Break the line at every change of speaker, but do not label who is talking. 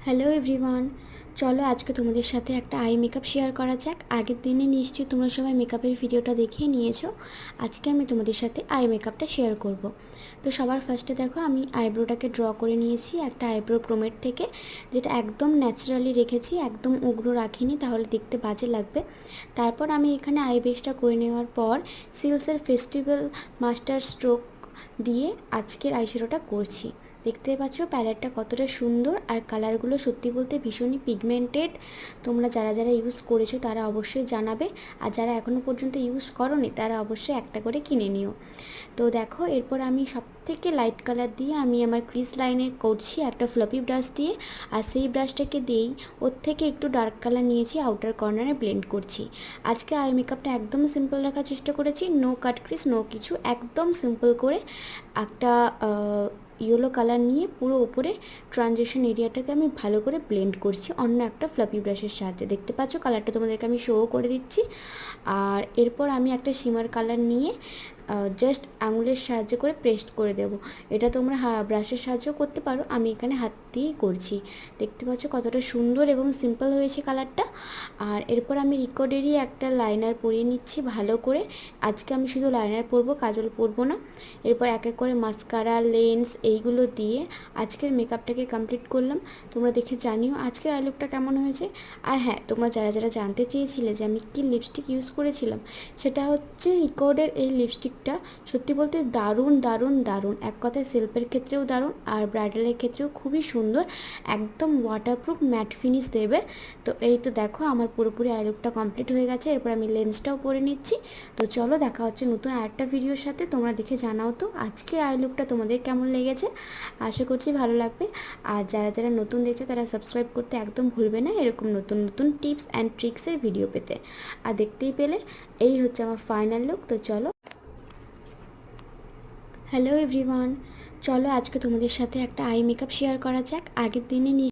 Hello everyone, চলো আজকে তোমাদের সাথে একটা আই মেকআপ শেয়ার করা যাক। আগের দিনে নিশ্চয়ই তোমরা সবাই মেকআপের ভিডিওটা দেখিয়ে নিয়েছো। আজকে আমি তোমাদের সাথে আই মেকআপটা শেয়ার করব। তো সবার ফার্স্টে দেখো আমি আইব্রোটাকে ড্র করে নিয়েছি একটা আইব্রো প্রোমেট থেকে, যেটা একদম ন্যাচারালি রেখেছি, একদম উগ্র রাখিনি, তাহলে দেখতে বাজে লাগবে। তারপর আমি এখানে আই বেসটা করে নেওয়ার পর সিলসের ফেস্টিভ্যাল মাস্টার স্ট্রোক দিয়ে আজকের আইশ্যাডোটা করছি। দেখতে পাচ্ছ প্যালেটটা কতটা সুন্দর, আর কালারগুলো সত্যি বলতে ভীষণই পিগমেন্টেড। তোমরা যারা যারা ইউজ করেছো তারা অবশ্যই জানাবে, আর যারা এখনও পর্যন্ত ইউজ করোনি তারা অবশ্যই একটা করে কিনে নিও। তো দেখো এরপর আমি সব থেকে লাইট কালার দিয়ে আমি আমার ক্রিজ লাইনে করছি একটা ফ্লপি ব্রাশ দিয়ে, আর সেই ব্রাশটাকে দিয়েই ওর থেকে একটু ডার্ক কালার নিয়েছি, আউটার কর্নারে ব্লেন্ড করছি। আজকে আই মেকআপটা একদম সিম্পল রাখার চেষ্টা করেছি, নো কাট ক্রিজ নো কিছু, একদম সিম্পল করে একটা ইয়েলো কালার নিয়ে পুরো ওপরে ট্রানজিশন এরিয়াটাকে আমি ভালো করে ব্লেন্ড করছি অন্য একটা ফ্লাপি ব্রাশের সাহায্যে। দেখতে পাচ্ছ কালারটা তোমাদেরকে আমি শো করে দিচ্ছি। আর এরপর আমি একটা শিমার কালার নিয়ে জাস্ট আঙুলের সাহায্যে করে পেস্ট করে দেব। এটা তোমরা ব্রাশের সাহায্যেও করতে পারো, আমি এখানে হাত দিয়েই করছি। দেখতে পাচ্ছ কতটা সুন্দর এবং সিম্পল হয়েছে কালারটা। আর এরপর আমি রিকোডেরই একটা লাইনার পরিয়ে নিচ্ছি ভালো করে। আজকে আমি শুধু লাইনার পরবো, কাজল পরবো না। এরপর এক এক করে মাস্কারা, লেন্স এইগুলো দিয়ে আজকের মেকআপটাকে কমপ্লিট করলাম। তোমরা দেখে জানিও আজকের আই লুকটা কেমন হয়েছে। আর হ্যাঁ, তোমরা যারা যারা জানতে চেয়েছিলে যে আমি কী লিপস্টিক ইউজ করেছিলাম, সেটা হচ্ছে রিকর্ডের এই লিপস্টিকটা। সত্যি বলতে দারুণ দারুণ দারুণ, এক কথায় সেলফের ক্ষেত্রেও দারুণ আর ব্রাইডালের ক্ষেত্রেও খুবই সুন্দর, একদম ওয়াটারপ্রুফ ম্যাট ফিনিশ দেবে। তো এই তো দেখো আমার পুরোপুরি আই লুকটা কমপ্লিট হয়ে গেছে। এরপর আমি লেন্সটাও পরে নিচ্ছি। তো চলো দেখা হচ্ছে নতুন আরেকটা ভিডিওর সাথে। তোমরা দেখে জানাও তো আজকে আই লুকটা তোমাদের কেমন লেগেছে। আশা করছি ভালো লাগবে। আর যারা যারা নতুন দেখছো তারা সাবস্ক্রাইব করতে একদম ভুলবে না, এরকম নতুন নতুন টিপস অ্যান্ড ট্রিক্সের ভিডিও পেতে। আর দেখতেই পেলে এই হচ্ছে আমার ফাইনাল লুক। তো চলো, হ্যালো এভরিওয়ান, চলো আজকে তোমাদের সাথে একটা আই মেকআপ শেয়ার করা যাক। আগের দিনে